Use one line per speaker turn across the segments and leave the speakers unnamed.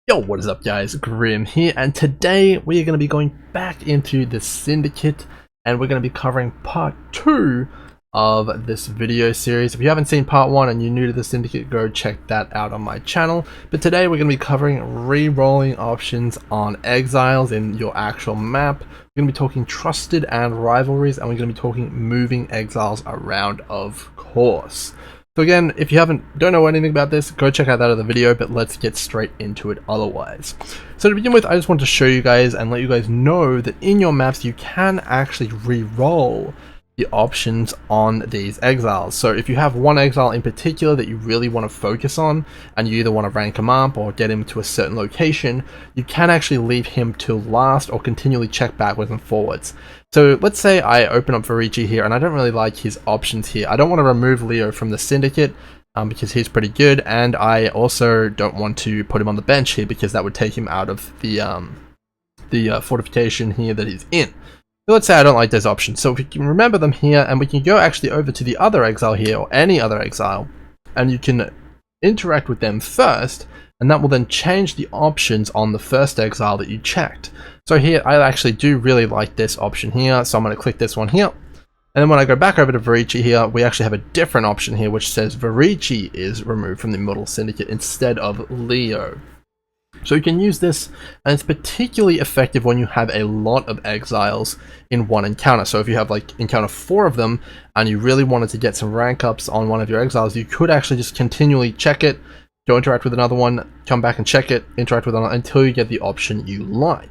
Yo, what is up guys, Grim here, and today we are going to be going back into the Syndicate, and we're going to be covering part 2 of this video series. If you haven't seen part 1 and you're new to the Syndicate, go check that out on my channel. But today we're going to be covering re-rolling options on exiles in your actual map. We're going to be talking trusted and rivalries, and we're going to be talking moving exiles around, of course. So again, if you don't know anything about this, go check out that other video, but let's get straight into it otherwise. So to begin with, I just want to show you guys and let you guys know that in your maps you can actually re-roll the options on these exiles. So if you have one exile in particular that you really want to focus on, and you either want to rank him up or get him to a certain location, you can actually leave him till last or continually check backwards and forwards. So let's say I open up Rivalry here and I don't really like his options here. I don't want to remove Leo from the Syndicate because he's pretty good, and I also don't want to put him on the bench here because that would take him out of the fortification here that he's in. So let's say I don't like those options. So we can remember them here, and we can go actually over to the other exile here, or any other exile, and you can interact with them first, and that will then change the options on the first exile that you checked. So here, I actually do really like this option here, so I'm going to click this one here. And then when I go back over to Rivalry here, we actually have a different option here, which says Rivalry is removed from the Immortal Syndicate instead of Leo. So you can use this, and it's particularly effective when you have a lot of exiles in one encounter. So if you have like encounter 4 of them, and you really wanted to get some rank ups on one of your exiles, you could actually just continually check it, go interact with another one, come back and check it, interact with another, until you get the option you like.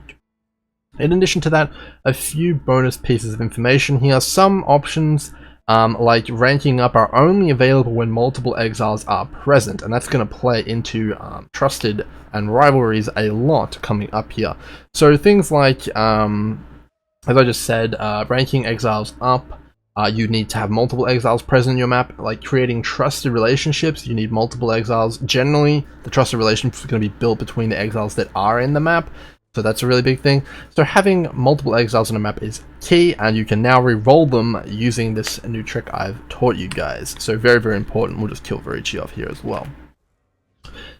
In addition to that, a few bonus pieces of information here. Some options like ranking up are only available when multiple exiles are present, and that's going to play into trusted and rivalries a lot coming up here. So things like, as I just said, ranking exiles up, you need to have multiple exiles present in your map. Like creating trusted relationships, you need multiple exiles. Generally, the trusted relationship is going to be built between the exiles that are in the map. So that's a really big thing. So having multiple exiles on a map is key, and you can now re-roll them using this new trick I've taught you guys. So very, very important. We'll just kill Rivalry off here as well.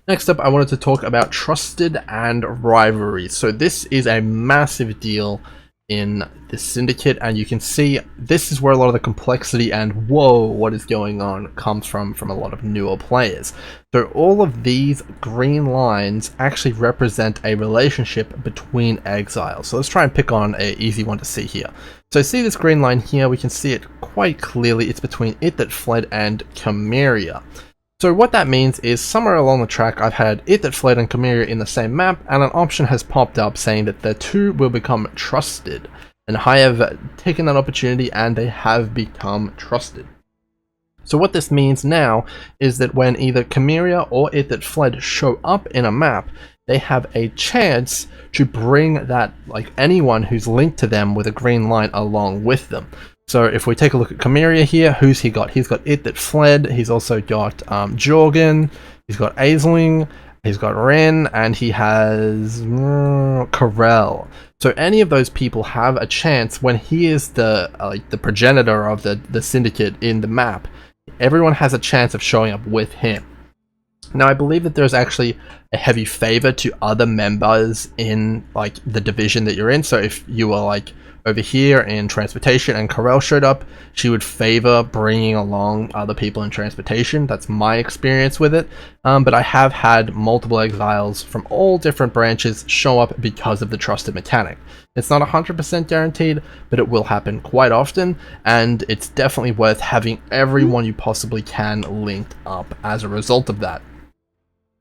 Next up, I wanted to talk about trusted and rivalry. So this is a massive deal in the Syndicate, and you can see this is where a lot of the complexity and whoa, what is going on comes from a lot of newer players. So all of these green lines actually represent a relationship between exiles. So let's try and pick on an easy one to see here. So see this green line here, we can see it quite clearly. It's between It That Fled and Chimeria. So what that means is somewhere along the track I've had It That Fled and Chimeria in the same map, and an option has popped up saying that the two will become trusted. And I have taken that opportunity and they have become trusted. So what this means now is that when either Chimeria or It That Fled show up in a map, they have a chance to bring that, like anyone who's linked to them with a green line along with them. So if we take a look at Chimeria here, who's he got? He's got It That Fled, he's also got Jorgen, he's got Aisling, he's got Ren, and he has Karel. So any of those people have a chance when he is the progenitor of the Syndicate in the map. Everyone has a chance of showing up with him. Now I believe that there's actually a heavy favor to other members in like the division that you're in. So if you were like over here in transportation and Karel showed up, she would favor bringing along other people in transportation. That's my experience with it. But I have had multiple exiles from all different branches show up because of the trusted mechanic. It's not 100% guaranteed, but it will happen quite often, and it's definitely worth having everyone you possibly can linked up as a result of that.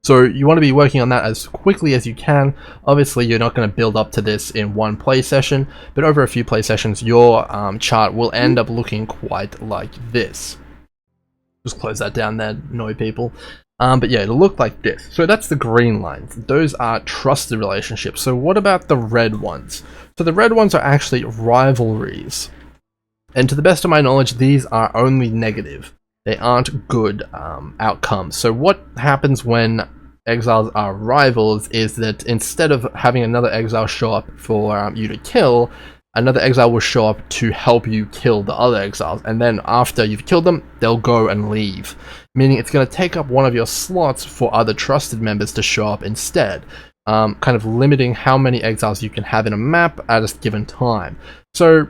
So you want to be working on that as quickly as you can. Obviously, you're not going to build up to this in one play session, but over a few play sessions, your chart will end up looking quite like this. Just close that down there, annoy people. But yeah, it'll look like this. So that's the green lines. Those are trusted relationships. So what about the red ones? So the red ones are actually rivalries. And to the best of my knowledge, these are only negative. They aren't good outcomes. So what happens when exiles are rivals is that instead of having another exile show up for you to kill, another exile will show up to help you kill the other exiles, and then after you've killed them, they'll go and leave. Meaning it's going to take up one of your slots for other trusted members to show up instead. kind of limiting how many exiles you can have in a map at a given time. So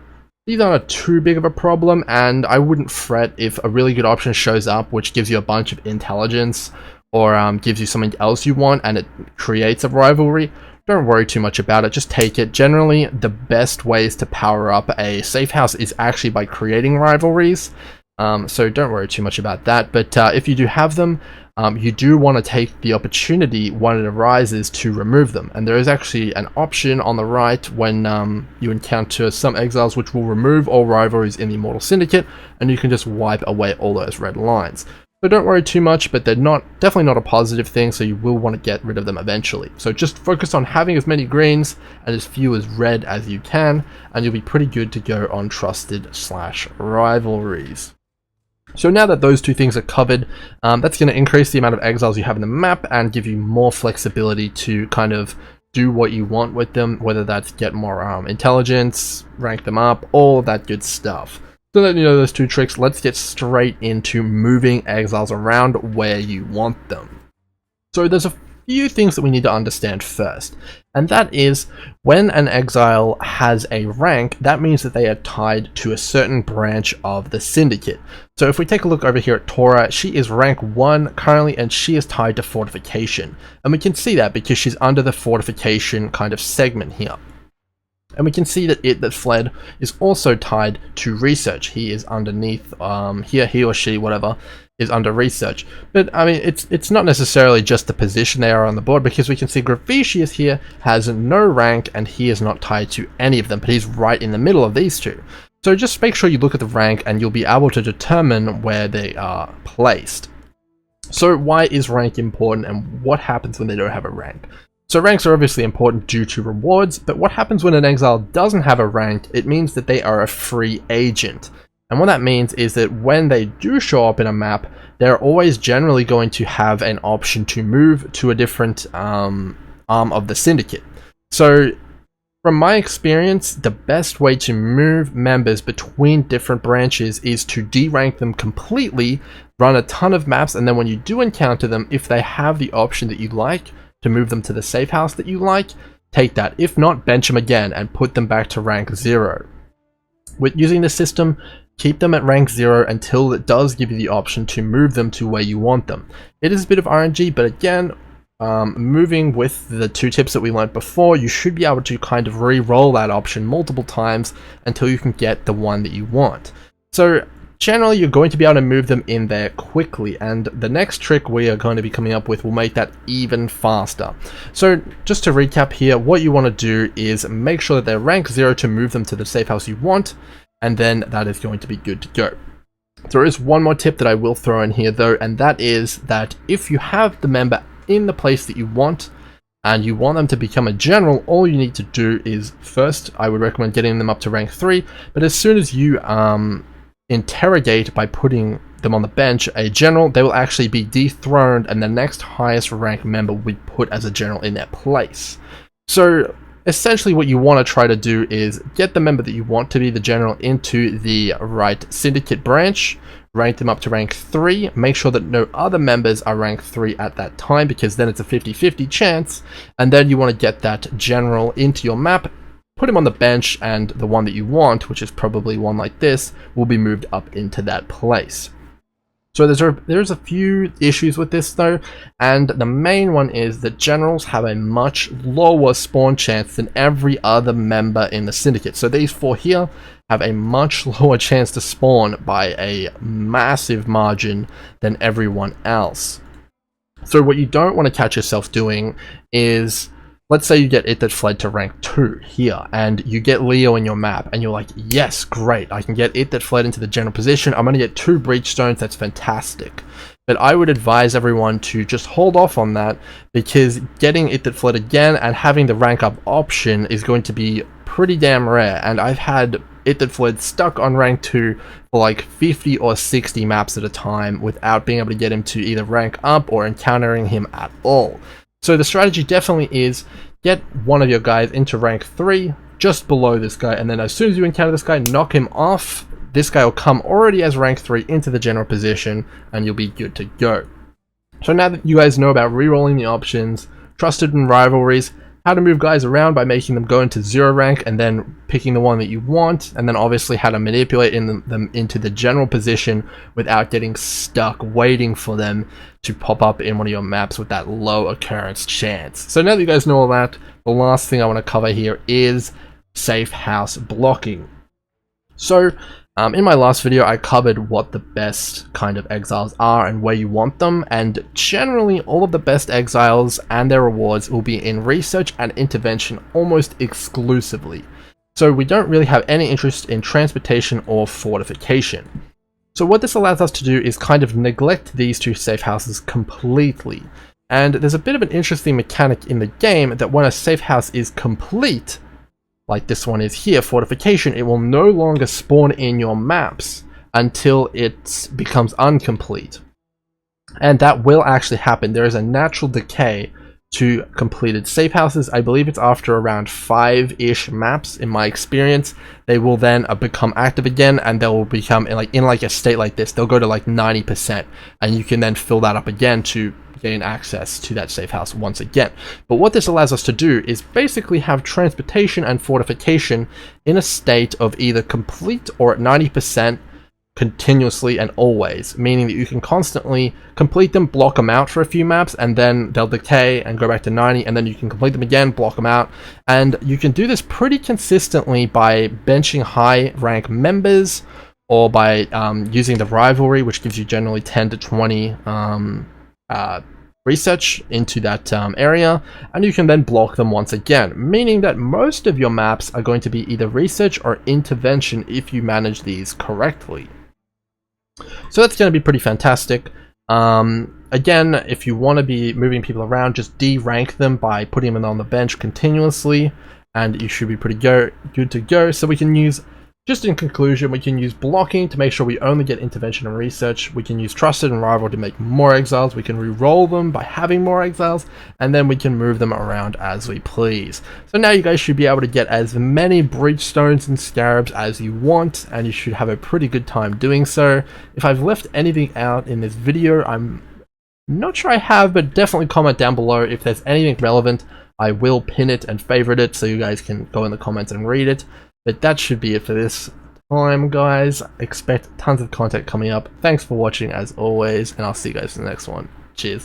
these aren't too big of a problem, and I wouldn't fret if a really good option shows up which gives you a bunch of intelligence or gives you something else you want and it creates a rivalry. Don't worry too much about it, just take it. Generally, the best ways to power up a safe house is actually by creating rivalries, so don't worry too much about that. But if you do have them, you do want to take the opportunity when it arises to remove them. And there is actually an option on the right when you encounter some exiles which will remove all rivalries in the Immortal Syndicate, and you can just wipe away all those red lines. So don't worry too much, but they're definitely not a positive thing, so you will want to get rid of them eventually. So just focus on having as many greens and as few as red as you can, and you'll be pretty good to go on trusted/rivalries. So now that those two things are covered, that's going to increase the amount of exiles you have in the map and give you more flexibility to kind of do what you want with them, whether that's get more intelligence, rank them up, all of that good stuff. So that you know those two tricks, let's get straight into moving exiles around where you want them. So there's a few things that we need to understand first, and that is when an exile has a rank, that means that they are tied to a certain branch of the Syndicate. So if we take a look over here at Tora, she is rank 1 currently, and she is tied to Fortification, and we can see that because she's under the Fortification kind of segment here. And we can see that It That Fled is also tied to Research. He is underneath here, he or she, whatever, is under Research. But I mean, it's not necessarily just the position they are on the board, because we can see Gravicius here has no rank and he is not tied to any of them, but he's right in the middle of these two. So just make sure you look at the rank and you'll be able to determine where they are placed. So why is rank important and what happens when they don't have a rank? So ranks are obviously important due to rewards, but what happens when an exile doesn't have a rank? It means that they are a free agent. And what that means is that when they do show up in a map, they're always generally going to have an option to move to a different arm of the Syndicate. So from my experience, the best way to move members between different branches is to derank them completely, run a ton of maps, and then when you do encounter them, if they have the option that you like, to move them to the safe house that you like, take that. If not, bench them again and put them back to rank 0. With using this system, keep them at rank 0 until it does give you the option to move them to where you want them. It is a bit of RNG, but again, moving with the two tips that we learned before, you should be able to kind of re-roll that option multiple times until you can get the one that you want. So generally, you're going to be able to move them in there quickly, and the next trick we are going to be coming up with will make that even faster. So just to recap here, what you want to do is make sure that they're rank 0 to move them to the safe house you want, and then that is going to be good to go. There is one more tip that I will throw in here though, and that is that if you have the member in the place that you want, and you want them to become a general, all you need to do is, first, I would recommend getting them up to rank 3, but as soon as you interrogate by putting them on the bench a general, they will actually be dethroned and the next highest rank member will be put as a general in their place. So essentially what you want to try to do is get the member that you want to be the general into the right Syndicate branch, rank them up to rank 3, make sure that no other members are rank 3 at that time, because then it's a 50-50 chance, and then you want to get that general into your map, put him on the bench, and the one that you want, which is probably one like this, will be moved up into that place. So there's a few issues with this though, and the main one is that generals have a much lower spawn chance than every other member in the Syndicate. So these 4 here have a much lower chance to spawn by a massive margin than everyone else. So what you don't want to catch yourself doing is, let's say you get It That Fled to rank 2 here, and you get Leo in your map, and you're like, yes, great, I can get It That Fled into the general position, I'm going to get 2 breach stones, that's fantastic. But I would advise everyone to just hold off on that, because getting It That Fled again and having the rank up option is going to be pretty damn rare, and I've had It That Fled stuck on rank 2 for like 50 or 60 maps at a time without being able to get him to either rank up or encountering him at all. So the strategy definitely is get one of your guys into rank 3, just below this guy, and then as soon as you encounter this guy, knock him off. This guy will come already as rank 3 into the general position, and you'll be good to go. So now that you guys know about re-rolling the options, Trusted and Rivalries, how to move guys around by making them go into 0 rank and then picking the one that you want, and then obviously how to manipulate them into the general position without getting stuck waiting for them to pop up in one of your maps with that low occurrence chance. So now that you guys know all that, the last thing I want to cover here is Safehouse Blocking. So in my last video, I covered what the best kind of exiles are and where you want them, and generally all of the best exiles and their rewards will be in research and intervention almost exclusively. So we don't really have any interest in transportation or fortification. So what this allows us to do is kind of neglect these two safe houses completely. And there's a bit of an interesting mechanic in the game that when a safe house is complete, like this one is here, fortification, it will no longer spawn in your maps until it becomes incomplete. And that will actually happen. There is a natural decay to completed safe houses. I believe it's after around 5-ish maps in my experience. They will then become active again, and they will become in a state like this. They'll go to like 90%, and you can then fill that up again to gain access to that safe house once again. But what this allows us to do is basically have transportation and fortification in a state of either complete or at 90% continuously and always, meaning that you can constantly complete them, block them out for a few maps, and then they'll decay and go back to 90, and then you can complete them again, block them out. And you can do this pretty consistently by benching high rank members, or by using the Rivalry, which gives you generally 10 to 20 research into that area, and you can then block them once again, meaning that most of your maps are going to be either research or intervention if you manage these correctly. So that's going to be pretty fantastic. Again, if you want to be moving people around, just de-rank them by putting them on the bench continuously, and you should be pretty good to go. So we can use, just in conclusion, we can use blocking to make sure we only get intervention and research. We can use trusted and rival to make more exiles. We can re-roll them by having more exiles, and then we can move them around as we please. So now you guys should be able to get as many breachstones and scarabs as you want, and you should have a pretty good time doing so. If I've left anything out in this video, I'm not sure I have, but definitely comment down below if there's anything relevant. I will pin it and favorite it so you guys can go in the comments and read it. But that should be it for this time, guys. Expect tons of content coming up. Thanks for watching as always, and I'll see you guys in the next one. Cheers.